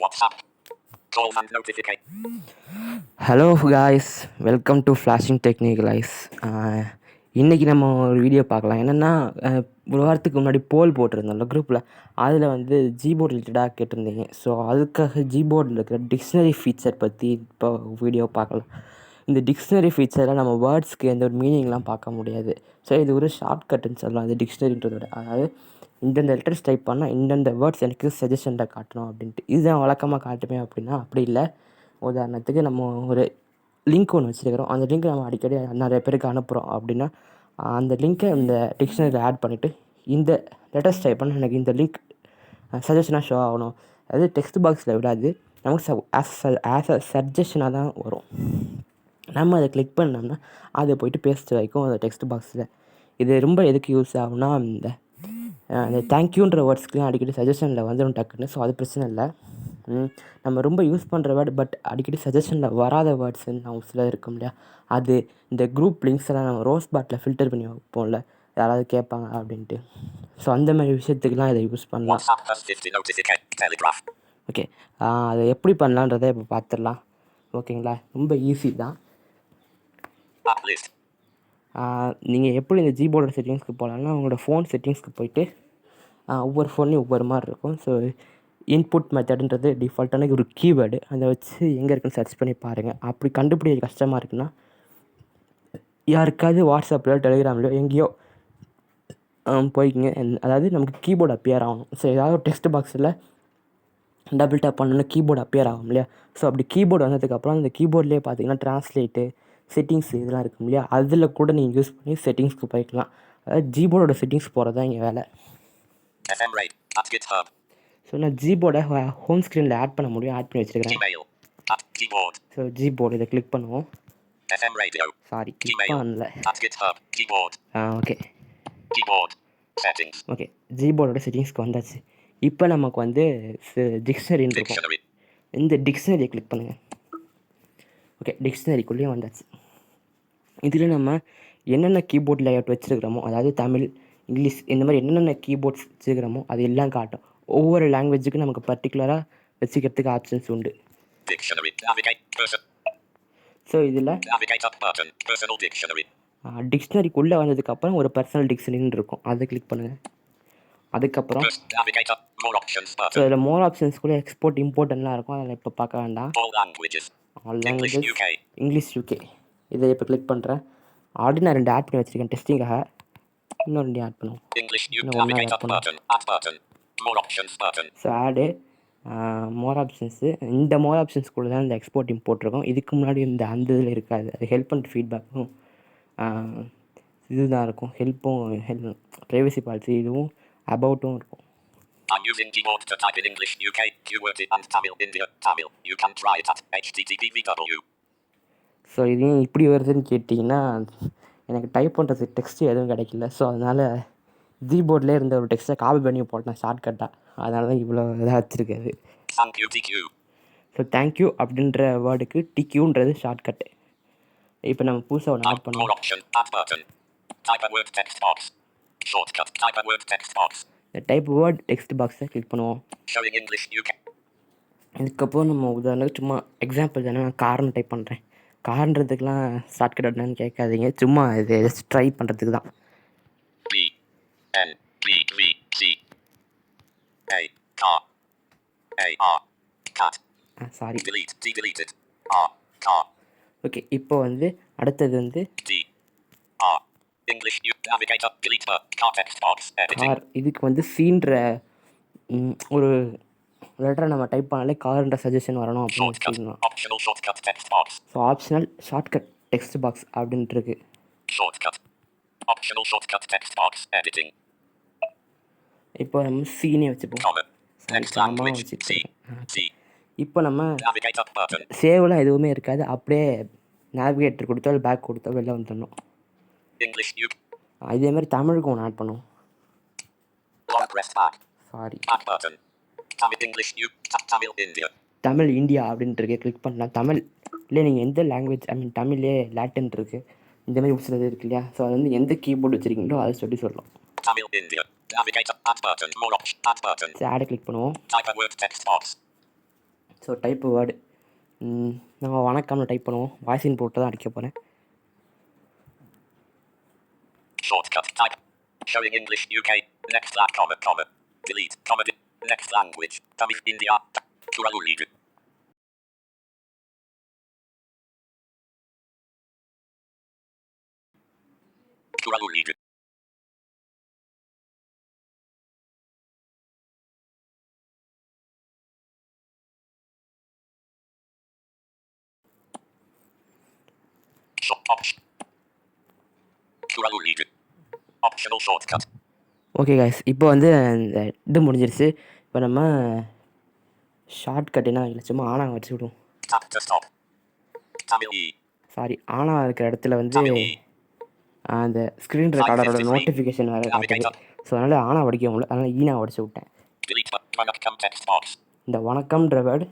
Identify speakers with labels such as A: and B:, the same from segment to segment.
A: WhatsApp. Calls and notifications.
B: Hello guys, welcome to flashing technique lies. இன்றைக்கி நம்ம ஒரு video பார்க்கலாம். என்னென்னா, ஒரு வாரத்துக்கு முன்னாடி போல் போட்டிருந்தோம்ல குரூப்பில், அதில் வந்து ஜிபோர்ட் ரிலேட்டடாக கேட்டிருந்தீங்க. ஸோ அதுக்காக ஜிபோர்டில் இருக்கிற டிக்ஷனரி ஃபீச்சர் பற்றி இப்போ வீடியோ பார்க்கலாம். இந்த டிக்ஷனரி ஃபீச்சரில் நம்ம வேர்ட்ஸ்க்கு எந்த ஒரு மீனிங்லாம் பார்க்க முடியாது. ஸோ இது ஒரு ஷார்ட்கட்டுன்னு சொல்லலாம். அது டிக்ஷனரின்றதோட, அதாவது இந்தந்த லெட்டர்ஸ் டைப் பண்ணால் இந்தந்த வேர்ட்ஸ் எனக்கு சஜஷனில் காட்டணும் அப்படின்ட்டு. இதுதான் வழக்கமாக காட்டுமே அப்படின்னா அப்படி இல்லை. உதாரணத்துக்கு நம்ம ஒரு லிங்க் ஒன்று வச்சுருக்கிறோம். அந்த லிங்க்கை நம்ம அடிக்கடி நிறைய பேருக்கு அனுப்புகிறோம் அப்படின்னா, அந்த லிங்க்கை இந்த டிக்ஷனரியில் ஆட் பண்ணிவிட்டு இந்த லெட்டர்ஸ் டைப் பண்ண எனக்கு இந்த லிங்க் சஜஷனாக ஷோ ஆகணும். அதாவது டெக்ஸ்ட் பாக்ஸில் விடாது, நமக்கு ஆஸ் அ சஜஷனாக தான் வரும். நம்ம அதை கிளிக் பண்ணோம்னா அதை போய்ட்டு பேஸ்ட் வைக்கும் அந்த டெக்ஸ்ட் பாக்ஸில். இது ரொம்ப எதுக்கு யூஸ் ஆகும்னா, இந்த தேங்க்யூன்ற வேர்ட்ஸ்க்குலாம் அடிக்கடி சஜஷனில் வந்துடும் டக்குன்னு. ஸோ அது பிரச்சனை இல்லை. நம்ம ரொம்ப யூஸ் பண்ணுற வேர்டு பட் அடிக்கடி சஜஷனில் வராத வேர்ட்ஸ்ன்னு நம்ம சில இருக்கும் இல்லையா, அது இந்த குரூப் லிங்க்ஸ் எல்லாம் நம்ம ரோஸ் பாட்டில் ஃபில்டர் பண்ணி வைப்போம்ல, யாராவது கேட்பாங்க அப்படின்ட்டு. ஸோ அந்த மாதிரி விஷயத்துக்குலாம் இதை யூஸ் பண்ணலாம். ஓகே, அதை எப்படி பண்ணலான்றதை இப்போ பார்த்துடலாம். ஓகேங்களா, ரொம்ப ஈஸி தான். நீங்கள் எப்படி இந்த ஜிபோர்டோட செட்டிங்ஸ்க்கு போகலான்னா, உங்களோட ஃபோன் செட்டிங்ஸ்க்கு போயிட்டு ஒவ்வொரு ஃபோன்லேயும் ஒவ்வொரு மாதிரி இருக்கும். ஸோ இன்புட் மெத்தடுன்றது டிஃபால்ட்டான ஒரு கீவேர்டு, அதை வச்சு எங்கே இருக்குன்னு சர்ச் பண்ணி பாருங்கள். அப்படி கண்டுபிடிக்க கஷ்டமாக இருக்குன்னா, யாருக்காவது வாட்ஸ்அப்லையோ டெலிகிராம்லையோ எங்கேயோ போய்க்குங்க. அதாவது நமக்கு கீபோர்டு அப்பியர் ஆகணும். ஸோ ஏதாவது ஒரு டெக்ஸ்ட் பாக்ஸில் டபுள் டேப் பண்ணணுன்னா கீபோர்டு அப்பியர் ஆகும் இல்லையா. ஸோ அப்படி கீபோர்டு வந்ததுக்கப்புறம் அந்த கீபோர்ட்லேயே பார்த்தீங்கன்னா ட்ரான்ஸ்லேட்டு, செட்டிங்ஸ் இதெல்லாம் இருக்கும் இல்லையா, அதில் கூட நீங்கள் யூஸ் பண்ணி செட்டிங்ஸ்க்கு போய்க்கலாம். அதாவது ஜிபோர்டோட செட்டிங்ஸ் போகிறது தான் இங்கே வேலை. ஸோ நான் ஜிபோர்டை ஹோம் ஸ்க்ரீனில் ஆட் பண்ண முடியும், ஆட் பண்ணி வச்சுருக்கிறேன். ஸோ ஜிபோர்டு இதை கிளிக் பண்ணுவோம். சாரி, கிளிக் பண்ணல. ஓகே ஓகே, ஜிபோர்டோட செட்டிங்ஸ்க்கு வந்தாச்சு. இப்போ நமக்கு வந்து டிக்ஷனரின்னு இருக்கும். இந்த டிக்ஷனரியை கிளிக் பண்ணுங்கள். ஓகே, டிக்ஷனரிக்குள்ளேயும் வந்தாச்சு. இதில் நம்ம என்னென்ன கீபோர்ட் லேஅவுட் வச்சுருக்கிறோமோ, அதாவது தமிழ், இங்கிலீஷ், இந்த மாதிரி என்னென்ன கீபோர்ட்ஸ் வச்சுருக்கிறோமோ அது எல்லாம் காட்டும். ஒவ்வொரு லாங்குவேஜுக்கும் நமக்கு பர்டிகுலராக வச்சுக்கிறதுக்கு ஆப்ஷன்ஸ் உண்டு. ஸோ இதில் டிக்ஷனரிக்குள்ளே வந்ததுக்கப்புறம் ஒரு பர்சனல் டிக்ஷனரின்னு இருக்கும், அதை கிளிக் பண்ணுங்கள். அதுக்கப்புறம் ஸோ இதில் மோர் ஆப்ஷன்ஸ்குள்ளே எக்ஸ்போர்ட் இம்போர்ட்லாம் இருக்கும், அதில் இப்போ பார்க்க வேண்டாம். ஆல் லாங்குவேஜஸ், இங்கிலீஷ், யூகே, இதை இப்போ கிளிக் பண்ணுறேன். ஆல்ரெடி நான் 2 ஆட் பண்ணி வச்சுருக்கேன் டெஸ்டிங்காக. இன்னும் 2 ஆட் பண்ணுவோம். ஸோ ஆடு மோர் ஆப்ஷன்ஸு, இந்த மோர் ஆப்ஷன்ஸ்குள்ளே தான் இந்த எக்ஸ்போர்ட் இம்போர்ட் இருக்கும். இதுக்கு முன்னாடி இந்த அந்த இதில் இருக்காது. அது ஹெல்ப் அண்ட் ஃபீட்பேக்கும் இதுதான் இருக்கும். ப்ரைவசி பாலிசி இதுவும் அபவுட்டும் இருக்கும்.
A: I'm using gboard to type in English UK, QWERTY and Tamil India, Tamil. You can try it at http://www.
B: So இதையும் இப்படி வருதுன்னு கேட்டிங்கன்னா, எனக்கு டைப் பண்ணுறது டெக்ஸ்ட் எதுவும் கிடைக்கல. ஸோ அதனால் ஜிபோர்ட்லேயே இருந்த ஒரு டெக்ஸ்ட்டை காப்பி பண்ணி போட்டேன் ஷார்ட்கட்டாக. அதனால தான் இவ்வளோ இதாக வச்சுருக்காது. ஸோ தேங்க்யூ அப்படின்ற வேர்டுக்கு டிக்யூன்றது ஷார்ட்கட்டு. இப்போ நம்ம புதுசாக ஒன்று ஆட் பண்ணுவோம். இந்த டைப் வேர்ட் டெக்ஸ்ட் பாக்ஸை கிளிக் பண்ணுவோம். இதுக்கப்புறம் நம்ம உதாரணத்துக்கு சும்மா எக்ஸாம்பிள் தானே, நான் கார்னு டைப் பண்ணுறேன். கார்ன்றதுக்கெலாம் ஷார்ட்கட் என்னன்னு கேட்காதீங்க, சும்மா இது ஜஸ்ட் ட்ரை பண்ணுறதுக்கு தான். சாரி. ஓகே, இப்போ வந்து அடுத்தது வந்து கார். இதுக்கு வந்து சீன்ற ஒரு லெட்டரை நம்ம டைப் பண்ணாலே கார்ன்ற சஜஷன் வரணும் அப்படின்னு வச்சுக்கணும். So optional shortcut text box அப்படின்ட்டு இருக்கு. இப்போ நம்ம சீனே வச்சுப்போம். இப்போ நம்ம சேவ்லாம் எதுவுமே இருக்காது, அப்படியே நேவிகேட்டர் கொடுத்தோ பேக் கொடுத்தோ வெளில வந்துடணும். இதே மாதிரி தமிழுக்கு ஒன்று ஆட் பண்ணுவோம். சாரி, தமிழ் இந்தியா அப்படின்ட்டு இருக்கு, கிளிக் பண்ணலாம். தமிழ் இல்லை, நீங்கள் எந்த லாங்குவேஜ், தமிழ்லே லாட்டின் இருக்குது, இந்த மாதிரி சிலது இருக்கு இல்லையா. ஸோ அது வந்து எந்த கீபோர்டு வச்சுருக்கீங்களோ அதை சொல்லலாம். ஆடை கிளிக் பண்ணுவோம். ஸோ டைப்பு வேர்டு நம்ம வணக்கம்னு டைப் பண்ணுவோம். வாய்ஸ் இன்புட்டை தான் அடிக்க போகிறேன்.
A: Shortcut type. Showing English UK. Next comma. Delete comma. Next language. Tamil India. Kuraluridu. Kuraluridu. Kuraluridu. Optional shortcut.
B: Okay guys, இப்போ வந்து இந்த இது முடிஞ்சிருச்சு. இப்போ நம்ம ஷார்ட்கட் என்ன இல்லை, சும்மா ஆனா வச்சு விடுவோம்.
A: Tap to stop. Tamil E.
B: Sorry, ஆனா இருக்கிற இடத்துல வந்து அந்த ஸ்க்ரீன் ரெக்கார்டரோட நோட்டிஃபிகேஷன் வேறு காட்டுது. ஸோ அதனால் ஆனா வடிக்க முடியல, அதனால் ஈனா வடிச்சு விட்டேன். இந்த வணக்கம்ன்ற வேர்டு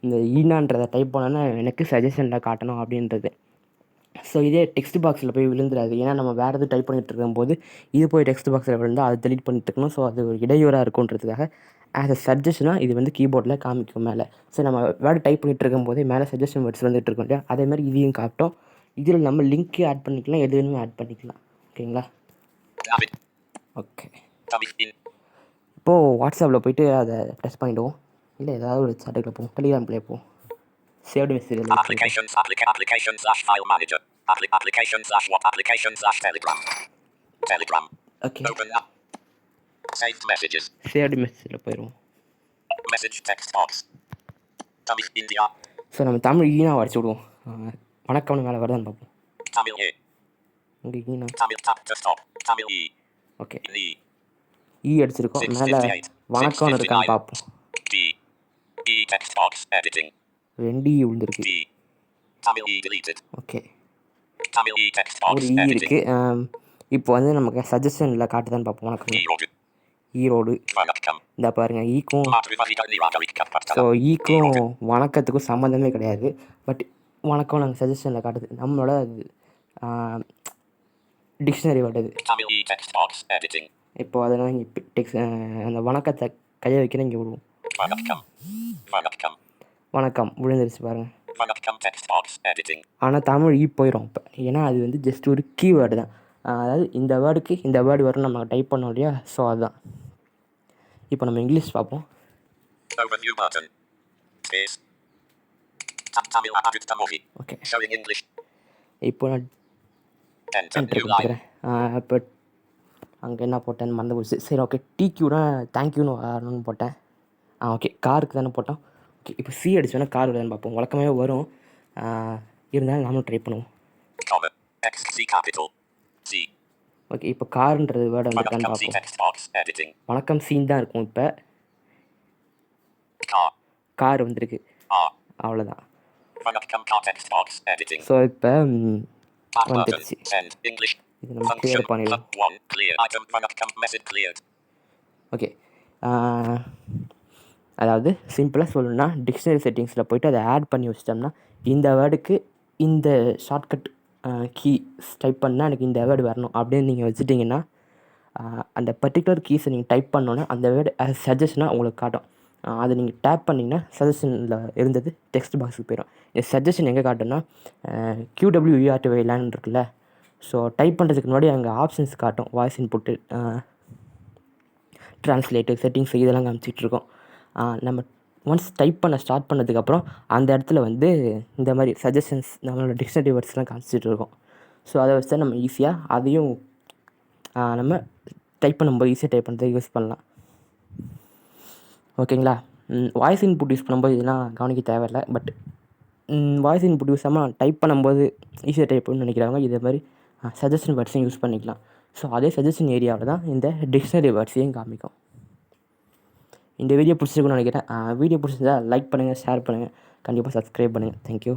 B: இந்த ஈனான்றதை டைப் பண்ணோன்னா எனக்கு சஜஷனில் காட்டணும் அப்படின்றது. ஸோ இதே டெக்ஸ்ட் பாக்ஸில் போய் விழுந்துடாது. ஏன்னா நம்ம வேறு எதுவும் டைப் பண்ணிகிட்டு இருக்கும்போது இது போய் டெக்ஸ்ட் பாக்ஸில் விழுந்தால் அதை டெலிட் பண்ணிட்டு இருக்கணும். ஸோ அது ஒரு இடையூறாக இருக்குன்றதுக்காக ஆஸ் அ சஜஷனாக இது வந்து கீபோர்டில் காமிக்கும் மேலே. ஸோ நம்ம வேர்டு டைப் பண்ணிகிட்டு இருக்கும்போதே மேலே சஜஷன் வேர்ட்ஸ் வந்துட்டு இருக்கோம் இல்லையா, அதேமாதிரி இதையும் காட்டும். இதில் நம்ம லிங்க்கு ஆட் பண்ணிக்கலாம், எது வேணுமே ஆட் பண்ணிக்கலாம். ஓகேங்களா? ஓகே, இப்போது வாட்ஸ்அப்பில் போய்ட்டு அதை டெஸ்ட் பண்ணிவிடுவோம். இல்லை ஏதாவது ஒரு சாட்டுக்குள்ள போவோம், டெலிகிராமில் போவோம். Saved message
A: Telegram.
B: Okay,
A: Open up. Saved messages.
B: Saved மெசேஜில் போயிடுவோம்.
A: Message text box. Tamil India.
B: So நம்ம தமிழ் ஈனா வடிச்சு விடுவோம். வணக்கம்னு மேலே வருதான்னு பார்ப்போம்.
A: Tamil A.
B: இங்கே ஈனா.
A: Tamil tap to stop. Tamil E.
B: Okay,
A: E.
B: ஈ அடிச்சிருக்கோம். மேலே வணக்கம்னு இருக்கான்னு பார்ப்போம்.
A: D. E text box editing.
B: 2 ஈ விழுந்திருக்கு.
A: D. Tamil E deleted.
B: Okay,
A: Tamil E text box
B: ஒரு ஈ
A: editing.
B: இருக்குது. இப்போ வந்து நமக்கு சஜஷனில் காட்டுதான்னு பார்ப்போம். வணக்கம்
A: ஈரோடு.
B: ஈரோடு.
A: வணக்கம்.
B: இந்த பாருங்கள், ஈக்கும்
A: So
B: ஸோ ஈக்கும் வணக்கத்துக்கும் சம்மந்தமே கிடையாது. பட் வணக்கம் நாங்கள் சஜஷனில் காட்டுது. நம்மளோட டிக்ஷனரி வேர்டு அது.
A: Tamil E text box editing.
B: இப்போது அதை நான் இங்கே அந்த வணக்கத்தை கையை வைக்கிறேன், இங்கே விடுவோம்.
A: வணக்கம். வணக்கம்.
B: வணக்கம் விழுந்துருச்சு பாருங்கள்.
A: வணக்கம் text box editing.
B: ஆனால் தமிழ் ஈ போயிடும் இப்போ. ஏன்னா அது வந்து ஜஸ்ட் ஒரு கீவேர்டு தான். அதாவது இந்த வேர்டுக்கு இந்த வேர்டு வரும் நம்ம டைப் பண்ணோம் இல்லையா, ஸோ அதுதான். இப்போ நம்ம இங்கிலீஷ் பார்ப்போம்.
A: Overview button. Space. Tamil added to movie.
B: Okay,
A: Showing English.
B: இப்போ நான்
A: Enter
B: என்ட்ரு
A: new line.
B: கொடுத்துக்கிறேன். இப்போ அங்கே என்ன போட்டேன்னு மறந்து போச்சு. சரி, ஓகே, டிக்யூனா தேங்க்யூன்னு வரணும்னு போட்டேன். ஓகே, காருக்கு தானே போட்டோம். ஓகே, இப்போ சி அடிச்சோன்னா கார் வருதான்னு பார்ப்போம். வழக்கமாகவே வரும், இருந்தாலும் நாமளும் ட்ரை பண்ணுவோம்.
A: Comma. X C capital. C.
B: Okay, இப்போ காருன்றது வேர்டு வந்துருக்கான்னு
A: Vanakkam C
B: பார்ப்போம்.
A: text box editing.
B: வணக்கம் சீன் தான் இருக்கும். இப்போ
A: Car.
B: கார் வந்திருக்கு,
A: R.
B: அவ்வளோதான்.
A: Vanakkam car text box editing.
B: So இப்போ
A: Back button.
B: வந்துருச்சு.
A: Send English.
B: இது நம்ம
A: Function.
B: கிளியர் பண்ணிடுவோம்.
A: 1. Clear item. Vanakkam message cleared.
B: Okay, அதாவது சிம்பிளாக சொல்லணும்னா டிக்ஷனரி செட்டிங்ஸில் போய்ட்டு அதை ஆட் பண்ணி வச்சிட்டோம்னா இந்த வேர்டுக்கு இந்த ஷார்ட்கட் கீ டைப் பண்ணால் எனக்கு இந்த வேர்டு வரணும் அப்படின்னு நீங்கள் வச்சுட்டிங்கன்னா அந்த பர்டிகுலர் கீஸை நீங்கள் டைப் பண்ணோன்னா அந்த வேர்டு சஜஷனாக உங்களுக்கு காட்டும். அதை நீங்கள் டேப் பண்ணிங்கன்னா சஜஷனில் இருந்தது டெக்ஸ்ட் பாக்ஸுக்கு போயிடும். இந்த சஜஷன் எங்கே காட்டுன்னா QWERTY லேன் இருக்குல்ல, ஸோ டைப் பண்ணுறதுக்கு முன்னாடி அங்கே ஆப்ஷன்ஸ் காட்டும். வாய்ஸ் இன்புட்டு, ட்ரான்ஸ்லேட்டு, செட்டிங்ஸ் இதெல்லாம் காமிச்சிட்ருக்கோம். நம்ம ஒன்ஸ் டைப் பண்ண ஸ்டார்ட் பண்ணதுக்கப்புறம் அந்த இடத்துல வந்து இந்த மாதிரி சஜஷன்ஸ் நம்மளோட டிக்ஷனரி வேர்ட்ஸ்லாம் காமிச்சிட்ருக்கோம். ஸோ அதை வச்சு தான் நம்ம ஈஸியாக அதையும் நம்ம டைப் பண்ணும்போது ஈஸியாக டைப் பண்ணுறதுக்கு யூஸ் பண்ணலாம். ஓகேங்களா? வாய்ஸ் இன்புட் யூஸ் பண்ணும்போது இதெல்லாம் கவனிக்க தேவையில்லை. பட் வாய்ஸ் இன்புட் யூஸ் பண்ணாமல் டைப் பண்ணும்போது ஈஸியாக டைப் பண்ணணும்னு நினைக்கிறவங்க இதே மாதிரி சஜஷன் வேர்ட்ஸையும் யூஸ் பண்ணிக்கலாம். ஸோ அதே சஜஷன் ஏரியாவில் தான் இந்த டிக்ஷனரி வேர்ட்ஸையும் காமிக்கும். இந்த வீடியோ பிடிச்சிருக்குன்னு நினைக்கிறேன். வீடியோ பிடிச்சிருந்தா லைக் பண்ணுங்கள், ஷேர் பண்ணுங்கள், கண்டிப்பாக சப்ஸ்கிரைப் பண்ணுங்கள். தேங்க்யூ.